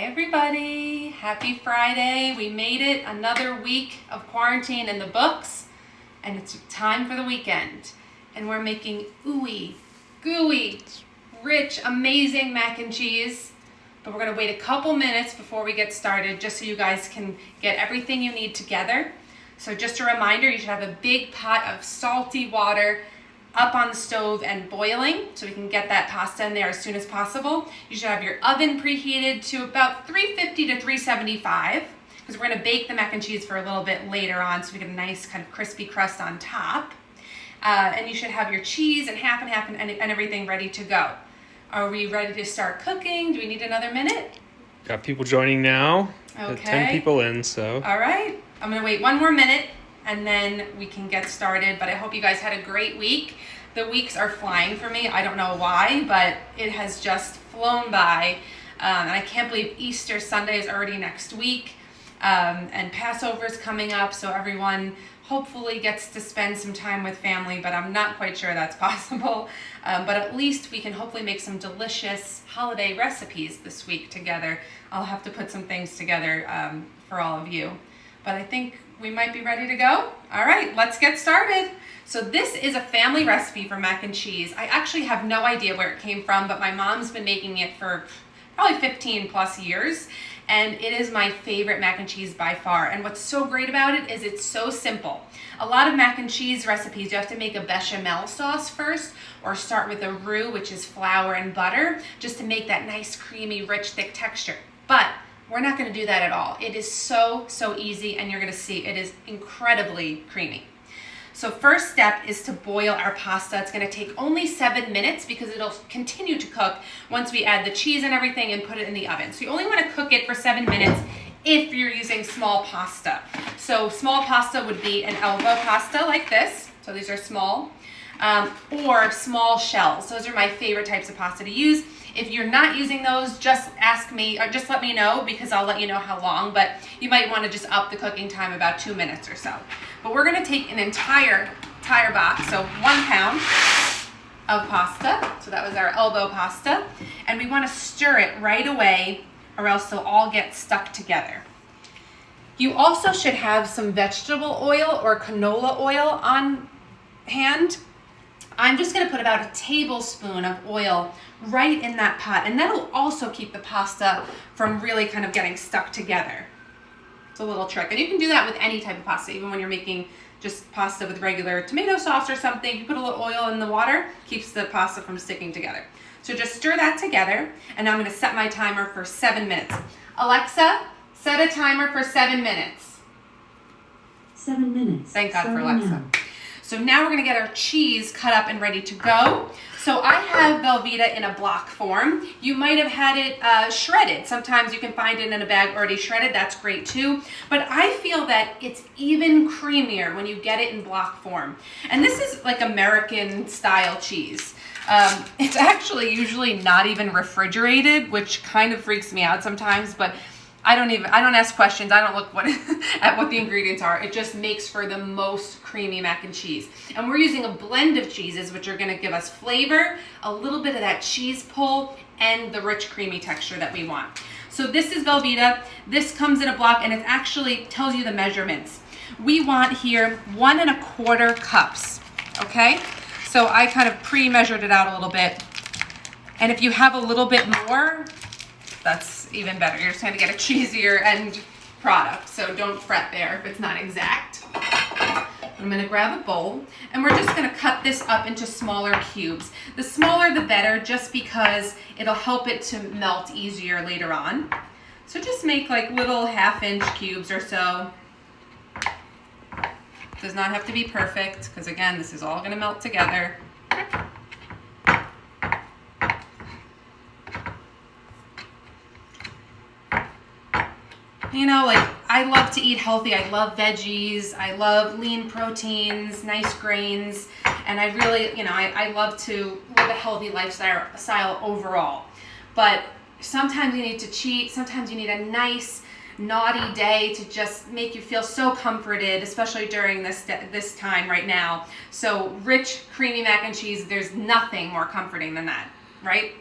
Hi everybody, happy Friday. We made it, another week of quarantine in the books, and it's time for the weekend. And we're making ooey, gooey, rich, amazing mac and cheese. But we're gonna wait a couple minutes before we get started just so you guys can get everything you need together. So just a reminder, you should have a big pot of salty water up on the stove and boiling so we can get that pasta in there as soon as possible. You should have your oven preheated to about 350 to 375 because we're gonna bake the mac and cheese for a little bit later on so we get a nice kind of crispy crust on top. And you should have your cheese and half and everything ready to go. Are we ready to start cooking? Do we need another minute? Got people joining now. Okay. Got 10 people in, so. All right, I'm gonna wait one more minute and then we can get started. But I hope you guys had a great week. The weeks are flying for me. I don't know why, but it has just flown by. And I can't believe Easter Sunday is already next week. And Passover is coming up, so everyone hopefully gets to spend some time with family, but I'm not quite sure that's possible. But at least we can hopefully make some delicious holiday recipes this week together. I'll have to put some things together for all of you. But I think we might be ready to go. All right, let's get started. So this is a family recipe for mac and cheese. I actually have no idea where it came from, but my mom's been making it for probably 15 plus years. And it is my favorite mac and cheese by far. And what's so great about it is it's so simple. A lot of mac and cheese recipes, you have to make a bechamel sauce first or start with a roux, which is flour and butter, just to make that nice, creamy, rich, thick texture. But we're not gonna do that at all. It is so easy, and you're gonna see it is incredibly creamy. So first step is to boil our pasta. It's gonna take only 7 minutes because it'll continue to cook once we add the cheese and everything and put it in the oven. So you only wanna cook it for 7 minutes if you're using small pasta. So small pasta would be an elbow pasta like this. So these are small, or small shells. Those are my favorite types of pasta to use. If you're not using those, just ask me, or just let me know because I'll let you know how long, but you might wanna just up the cooking time about 2 minutes or so. But we're gonna take an entire box, so 1 pound of pasta. So that was our elbow pasta. And we wanna stir it right away or else they'll all get stuck together. You also should have some vegetable oil or canola oil on hand. I'm just gonna put about a tablespoon of oil right in that pot, and that'll also keep the pasta from really kind of getting stuck together. It's a little trick, and you can do that with any type of pasta, even when you're making just pasta with regular tomato sauce or something. You put a little oil in the water, keeps the pasta from sticking together. So just stir that together, and I'm gonna set my timer for 7 minutes. Alexa, set a timer for 7 minutes. 7 minutes. Thank God for Starting Alexa. now. So now we're gonna get our cheese cut up and ready to go. So I have Velveeta in a block form. You might have had it shredded. Sometimes you can find it in a bag already shredded, that's great too. But I feel that it's even creamier when you get it in block form. And this is like American style cheese. It's actually usually not even refrigerated, which kind of freaks me out sometimes, but I don't ask questions. I don't look at what the ingredients are. It just makes for the most creamy mac and cheese. And we're using a blend of cheeses, which are gonna give us flavor, a little bit of that cheese pull, and the rich creamy texture that we want. So this is Velveeta. This comes in a block, and it actually tells you the measurements. We want here 1 1/4 cups, okay? So I kind of pre-measured it out a little bit. And if you have a little bit more, that's even better. You're just gonna get a cheesier end product. So don't fret there if it's not exact. I'm gonna grab a bowl and we're just gonna cut this up into smaller cubes. The smaller the better, just because it'll help it to melt easier later on. So just make like little 1/2-inch cubes or so. Does not have to be perfect because again, this is all gonna melt together. You know, like I love to eat healthy. I love veggies. I love lean proteins, nice grains. And I really, I love to live a healthy lifestyle overall. But sometimes you need to cheat. Sometimes you need a nice, naughty day to just make you feel so comforted, especially during this time right now. So rich, creamy mac and cheese, there's nothing more comforting than that, right?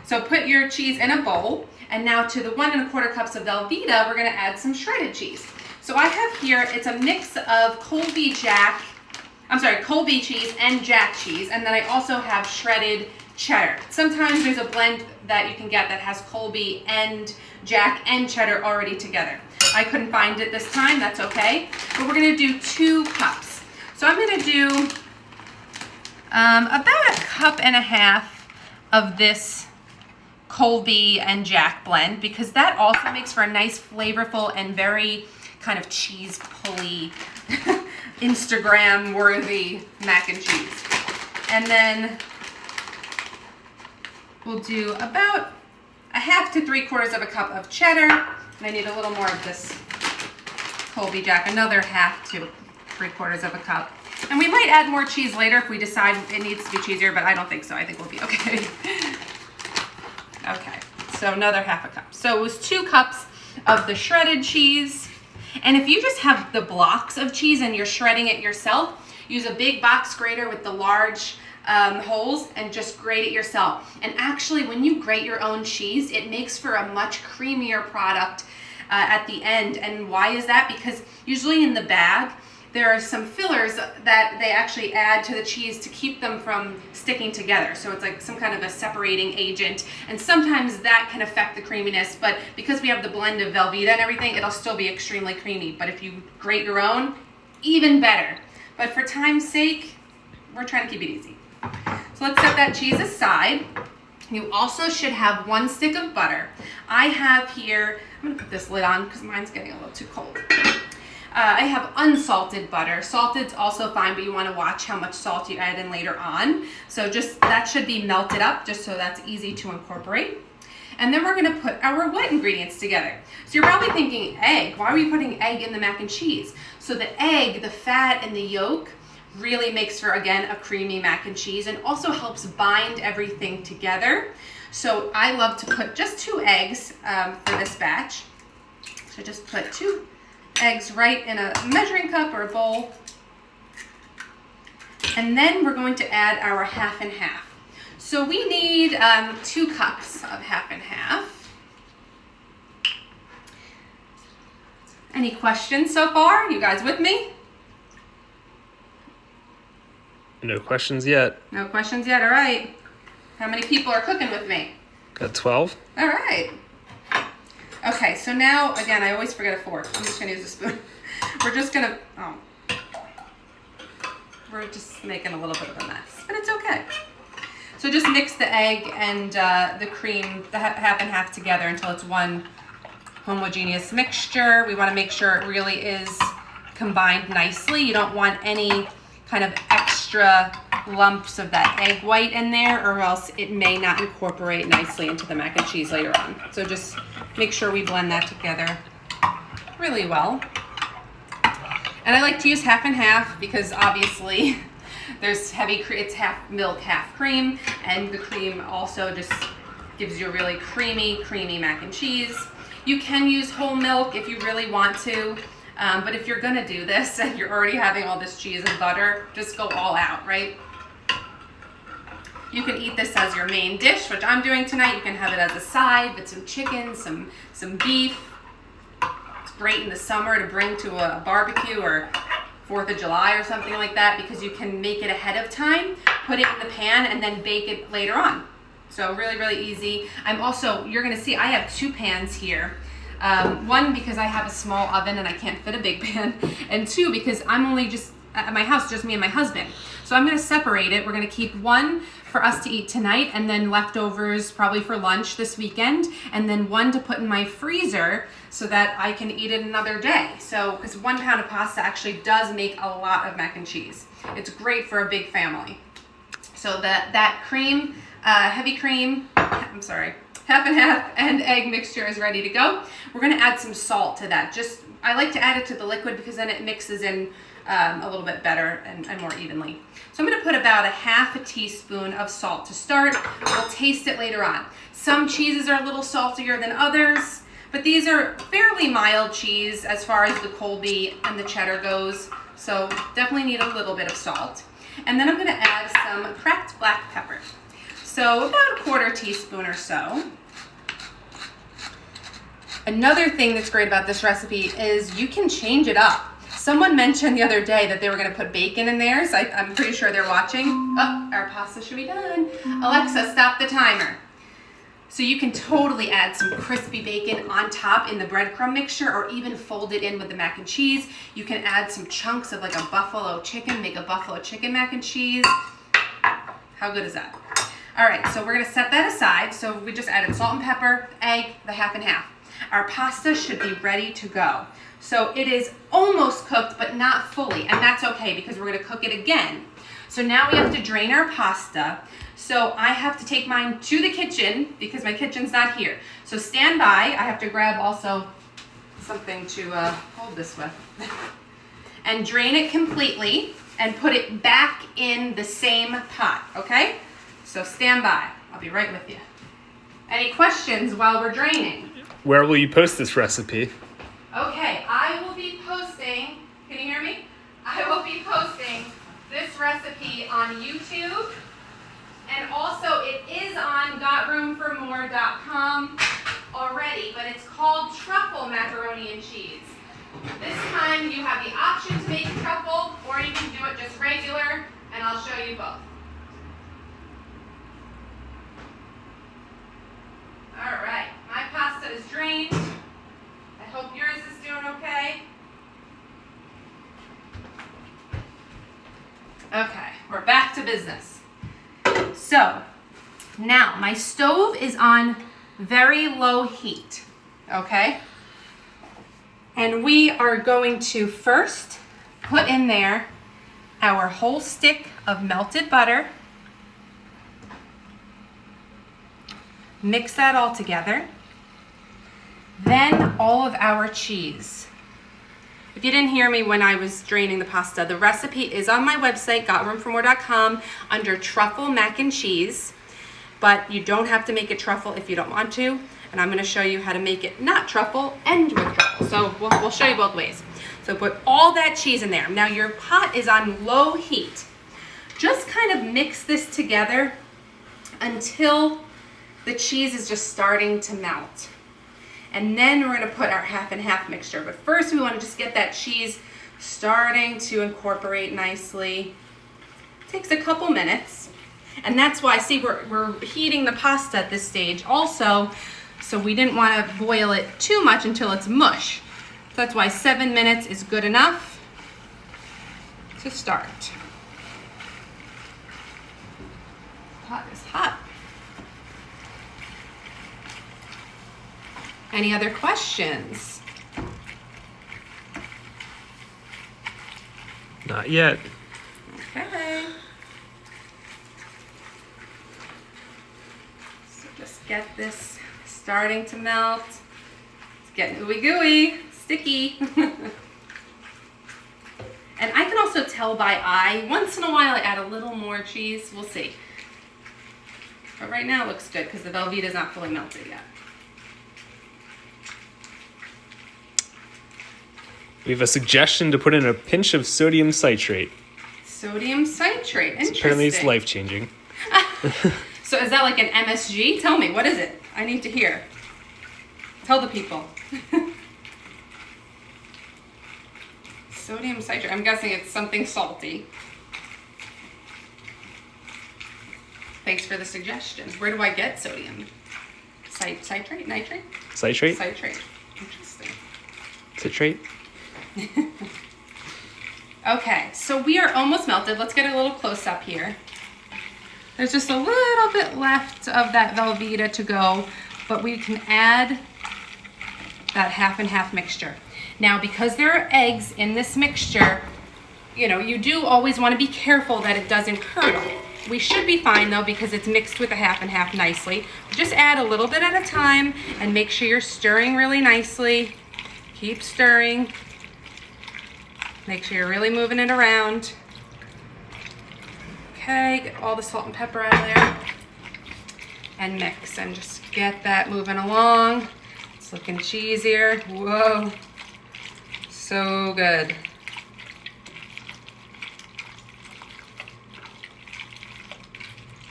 So put your cheese in a bowl, and now to the 1 1/4 cups of Velveeta, we're gonna add some shredded cheese. So I have here, it's a mix of Colby cheese and Jack cheese, and then I also have shredded cheddar. Sometimes there's a blend that you can get that has Colby and Jack and cheddar already together. I couldn't find it this time, that's okay. But we're gonna do 2 cups. So I'm gonna do about 1.5 cups of this Colby and Jack blend, because that also makes for a nice flavorful and very kind of cheese pulley, Instagram worthy mac and cheese. And then we'll do about 1/2 to 3/4 cup of cheddar. And I need a little more of this Colby Jack, another 1/2 to 3/4 cup. And we might add more cheese later if we decide it needs to be cheesier, but I don't think so. I think we'll be okay. Okay, so another 1/2 cup. So it was 2 cups of the shredded cheese. And if you just have the blocks of cheese and you're shredding it yourself, use a big box grater with the large holes and just grate it yourself. And actually, when you grate your own cheese, it makes for a much creamier product at the end. And why is that? Because usually in the bag, there are some fillers that they actually add to the cheese to keep them from sticking together. So it's like some kind of a separating agent. And sometimes that can affect the creaminess, but because we have the blend of Velveeta and everything, it'll still be extremely creamy. But if you grate your own, even better. But for time's sake, we're trying to keep it easy. So let's set that cheese aside. You also should have 1 stick of butter. I have here, I'm gonna put this lid on because mine's getting a little too cold. I have unsalted butter. Salted's also fine, but you want to watch how much salt you add in later on. So just that should be melted up, just so that's easy to incorporate. And then we're gonna put our wet ingredients together. So you're probably thinking, egg, why are we putting egg in the mac and cheese? So the egg, the fat and the yolk really makes for, again, a creamy mac and cheese, and also helps bind everything together. So I love to put just 2 eggs for this batch. So just put 2 eggs right in a measuring cup or a bowl. And then we're going to add our 1/2 and 1/2. So we need 2 cups of 1/2 and 1/2. Any questions so far? You guys with me? No questions yet. No questions yet, all right. How many people are cooking with me? Got 12. All right. Okay, so now, again, I always forget a fork. I'm just gonna use a spoon. We're just making a little bit of a mess, but it's okay. So just mix the egg and the cream, the 1/2 and 1/2 together until it's one homogeneous mixture. We wanna make sure it really is combined nicely. You don't want any kind of extra lumps of that egg white in there, or else it may not incorporate nicely into the mac and cheese later on. So just make sure we blend that together really well. And I like to use 1/2 and 1/2 because obviously there's it's 1/2 milk, 1/2 cream, and the cream also just gives you a really creamy mac and cheese. You can use whole milk if you really want to. But if you're gonna do this and you're already having all this cheese and butter, just go all out, right? You can eat this as your main dish, which I'm doing tonight. You can have it as a side with some chicken, some beef. It's great in the summer to bring to a barbecue or 4th of July or something like that, because you can make it ahead of time, put it in the pan, and then bake it later on. So really, really easy. You're gonna see I have 2 pans here. 1, because I have a small oven and I can't fit a big pan, and 2, because I'm only just at my house, just me and my husband. So I'm gonna separate it. We're gonna keep 1 for us to eat tonight, and then leftovers probably for lunch this weekend, and then 1 to put in my freezer so that I can eat it another day. So, because 1 pound of pasta actually does make a lot of mac and cheese. It's great for a big family. So that cream, heavy cream, 1/2 and 1/2 and egg mixture is ready to go. We're gonna add some salt to that. I like to add it to the liquid because then it mixes in a little bit better and more evenly. So I'm gonna put about 1/2 teaspoon of salt to start. We'll taste it later on. Some cheeses are a little saltier than others, but these are fairly mild cheese as far as the Colby and the cheddar goes. So definitely need a little bit of salt. And then I'm gonna add some cracked black pepper. So about a 1/4 teaspoon or so. Another thing that's great about this recipe is you can change it up. Someone mentioned the other day that they were gonna put bacon in theirs. I'm pretty sure they're watching. Oh, our pasta should be done. Alexa, stop the timer. So you can totally add some crispy bacon on top in the breadcrumb mixture, or even fold it in with the mac and cheese. You can add some chunks of like a buffalo chicken, make a buffalo chicken mac and cheese. How good is that? All right, so we're gonna set that aside. So we just added salt and pepper, egg, the half and half. Our pasta should be ready to go. So it is almost cooked, but not fully, and that's okay because we're gonna cook it again. So now we have to drain our pasta. So I have to take mine to the kitchen because my kitchen's not here. So stand by. I have to grab also something to hold this with. And drain it completely and put it back in the same pot, okay? So stand by. I'll be right with you. Any questions while we're draining? Where will you post this recipe? Okay, I will be posting, can you hear me? I will be posting this recipe on YouTube, and also it is on gotroomformore.com already, but it's called truffle macaroni and cheese. This time you have the option to make truffle, or you can do it just regular, and I'll show you both. All right, my pasta is drained. I hope yours is doing okay. Okay, we're back to business. So, now my stove is on very low heat, okay? And we are going to first put in there our whole stick of melted butter. Mix that all together. Then all of our cheese. If you didn't hear me when I was draining the pasta, the recipe is on my website, gotroomformore.com, under truffle mac and cheese. But you don't have to make it truffle if you don't want to. And I'm going to show you how to make it not truffle and with truffle. So we'll show you both ways. So put all that cheese in there. Now your pot is on low heat. Just kind of mix this together until the cheese is just starting to melt. And then we're gonna put our half and half mixture. But first we wanna just get that cheese starting to incorporate nicely. It takes a couple minutes. And that's why, see, we're heating the pasta at this stage also, so we didn't wanna boil it too much until it's mush. So that's why 7 minutes is good enough to start. Pot is hot. Any other questions? Not yet. Okay. So just get this starting to melt. It's getting ooey gooey, sticky. And I can also tell by eye. Once in a while I add a little more cheese. We'll see. But right now it looks good because the Velveeta is not fully melted yet. We have a suggestion to put in a pinch of sodium citrate. Sodium citrate, interesting. Apparently it's life-changing. So is that like an MSG? Tell me, what is it? I need to hear. Tell the people. Sodium citrate, I'm guessing it's something salty. Thanks for the suggestion. Where do I get sodium? Citrate? Nitrate? Citrate? Citrate. Interesting. Citrate? Okay, so we are almost melted. Let's get a little close up here. There's just a little bit left of that Velveeta to go, but we can add that half and half mixture. Now, because there are eggs in this mixture, you know, you do always want to be careful that it doesn't curdle. We should be fine though because it's mixed with the half and half nicely. Just add a little bit at a time and make sure you're stirring really nicely. Keep stirring. Make sure you're really moving it around. Okay, get all the salt and pepper out of there. And mix and just get that moving along. It's looking cheesier. Whoa, so good.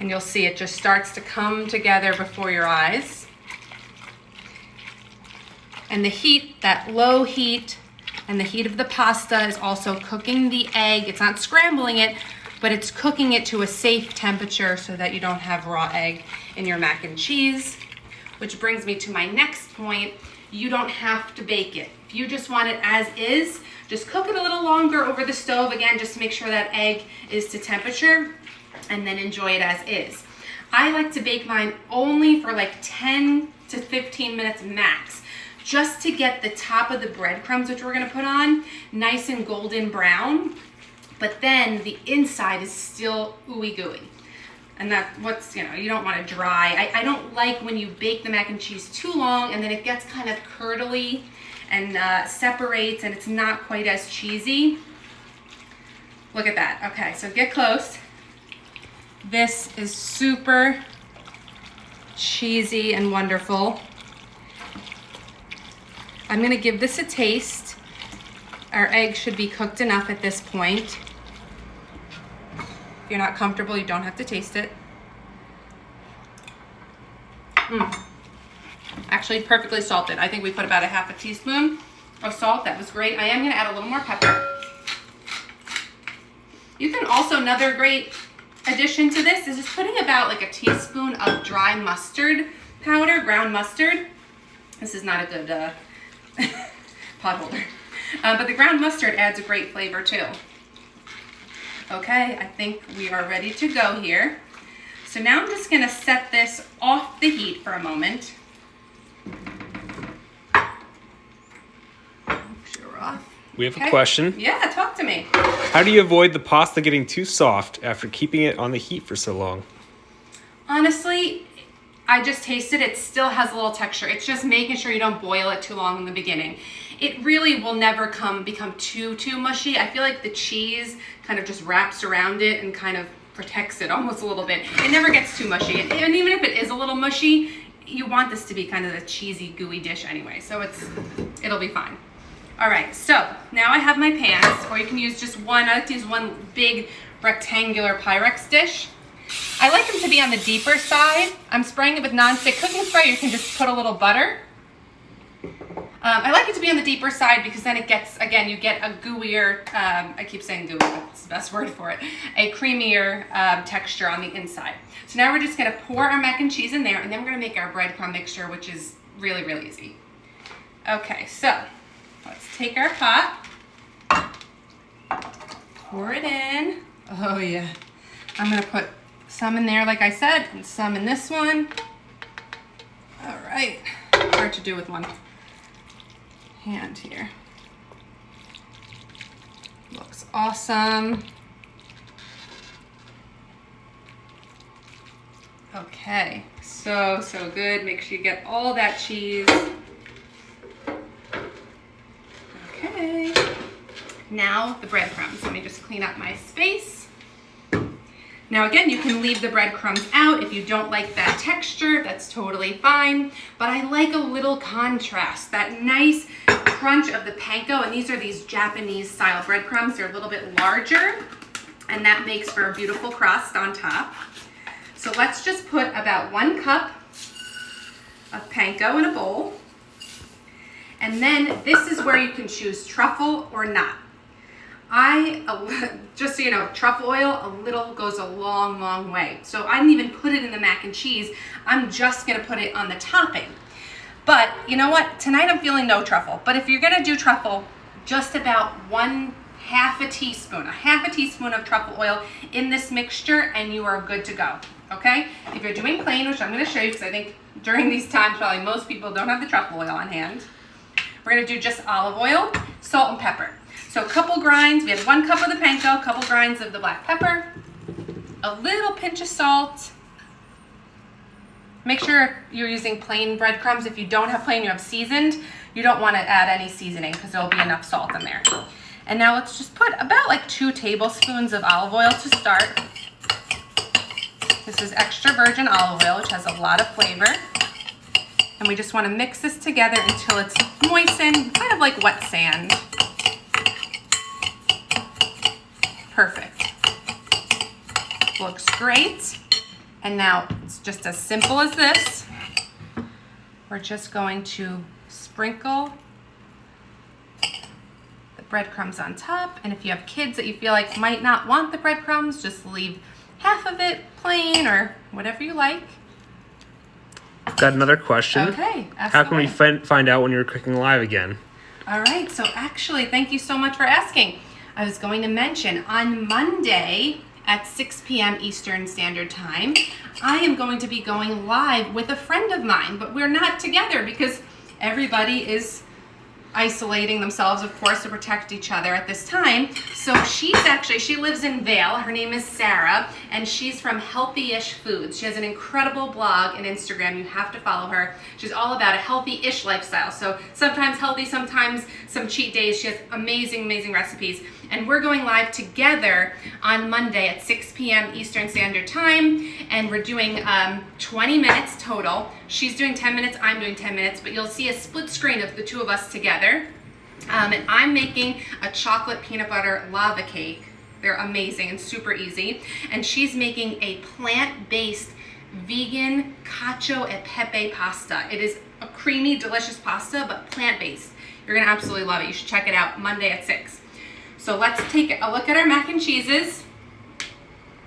And you'll see it just starts to come together before your eyes. And the heat, that low heat, and the heat of the pasta is also cooking the egg. It's not scrambling it, but it's cooking it to a safe temperature so that you don't have raw egg in your mac and cheese. Which brings me to my next point. You don't have to bake it. If you just want it as is, just cook it a little longer over the stove. Again, just to make sure that egg is to temperature, and then enjoy it as is. I like to bake mine only for like 10 to 15 minutes max, just to get the top of the breadcrumbs, which we're gonna put on, nice and golden brown, but then the inside is still ooey gooey. And that's what's, you don't want to dry. I don't like when you bake the mac and cheese too long and then it gets kind of curdly and separates and it's not quite as cheesy. Look at that. Okay, so get close. This is super cheesy and wonderful. I'm gonna give this a taste. Our egg should be cooked enough at this point. If you're not comfortable, you don't have to taste it. Actually, perfectly salted. I think we put about a half a teaspoon of salt. That was great. I am gonna add a little more pepper. You can also, another great addition to this is just putting about like a teaspoon of dry mustard powder, ground mustard. This is not a good pot holder. But the ground mustard adds a great flavor too. Okay, I think we are ready to go here. So now I'm just gonna set this off the heat for a moment. Sure we're off. We have a question. Yeah, talk to me. How do you avoid the pasta getting too soft after keeping it on the heat for so long? Honestly, I just tasted it. It still has a little texture. It's just making sure you don't boil it too long in the beginning. It really will never become too mushy. I feel like the cheese kind of just wraps around it and kind of protects it almost a little bit. It never gets too mushy. And even if it is a little mushy, you want this to be kind of a cheesy, gooey dish anyway. So it'll be fine. All right, so now I have my pans, or you can use just one. I like to use one big rectangular Pyrex dish. I like them to be on the deeper side. I'm spraying it with nonstick cooking spray. You can just put a little butter. I like it to be on the deeper side because then it gets, again, you get a gooier, I keep saying gooey, but that's the best word for it, a creamier texture on the inside. So now we're just gonna pour our mac and cheese in there, and then we're gonna make our breadcrumb mixture, which is really, really easy. Okay, so let's take our pot, pour it in. Oh yeah, I'm gonna put some in there, like I said, and some in this one. All right, hard to do with one hand here. Looks awesome. Okay, so good. Make sure you get all that cheese. Okay, now the breadcrumbs. Let me just clean up my space. Now again, you can leave the breadcrumbs out if you don't like that texture, that's totally fine. But I like a little contrast, that nice crunch of the panko, and these are these Japanese style breadcrumbs. They're a little bit larger, and that makes for a beautiful crust on top. So let's just put about 1 cup of panko in a bowl. And then this is where you can choose truffle or not. Just so you know, truffle oil, a little goes a long, long way. So I didn't even put it in the mac and cheese. I'm just gonna put it on the topping. But you know what? Tonight I'm feeling no truffle. But if you're gonna do truffle, just about half a teaspoon of truffle oil in this mixture, and you are good to go, okay? If you're doing plain, which I'm gonna show you, because I think during these times, probably most people don't have the truffle oil on hand. We're gonna do just olive oil, salt, and pepper. So a couple grinds, we have 1 cup of the panko, a couple grinds of the black pepper, a little pinch of salt. Make sure you're using plain breadcrumbs. If you don't have plain, you have seasoned, you don't want to add any seasoning because there'll be enough salt in there. And now let's just put about like 2 tablespoons of olive oil to start. This is extra virgin olive oil, which has a lot of flavor. And we just want to mix this together until it's moistened, kind of like wet sand. Perfect. Looks great. And now it's just as simple as this. We're just going to sprinkle the breadcrumbs on top. And if you have kids that you feel like might not want the breadcrumbs, just leave half of it plain or whatever you like. I've got another question. Okay, How can we find out when you're cooking live again? All right, so actually, thank you so much for asking. I was going to mention on Monday at 6 p.m. Eastern Standard Time, I am going to be going live with a friend of mine, but we're not together because everybody is isolating themselves, of course, to protect each other at this time. So she lives in Vail. Her name is Sarah, and she's from Healthy-ish Foods. She has an incredible blog and Instagram. You have to follow her. She's all about a healthy-ish lifestyle. So sometimes healthy, sometimes some cheat days. She has amazing, amazing recipes. And we're going live together on Monday at 6 p.m. Eastern Standard Time, and we're doing 20 minutes total. She's doing 10 minutes, I'm doing 10 minutes, but you'll see a split screen of the two of us together. And I'm making a chocolate peanut butter lava cake. They're amazing and super easy. And she's making a plant-based vegan cacio e pepe pasta. It is a creamy, delicious pasta, but plant-based. You're gonna absolutely love it. You should check it out Monday at 6. So let's take a look at our mac and cheeses.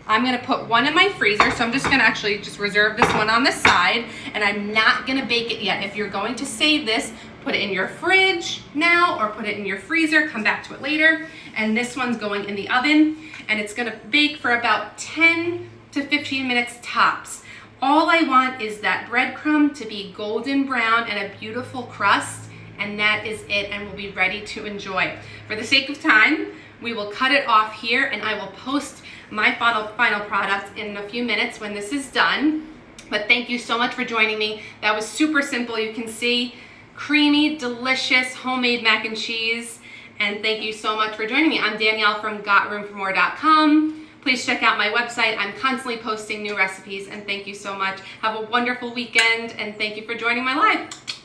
I'm gonna put one in my freezer, so I'm just gonna actually just reserve this one on the side, and I'm not gonna bake it yet. If you're going to save this, put it in your fridge now or put it in your freezer, come back to it later. And this one's going in the oven, and it's gonna bake for about 10 to 15 minutes tops. All I want is that breadcrumb to be golden brown and a beautiful crust, and that is it, and we'll be ready to enjoy. For the sake of time, we will cut it off here, and I will post my final product in a few minutes when this is done. But thank you so much for joining me. That was super simple. You can see creamy, delicious, homemade mac and cheese. And thank you so much for joining me. I'm Danielle from GotRoomForMore.com. Please check out my website. I'm constantly posting new recipes, and thank you so much. Have a wonderful weekend, and thank you for joining my live.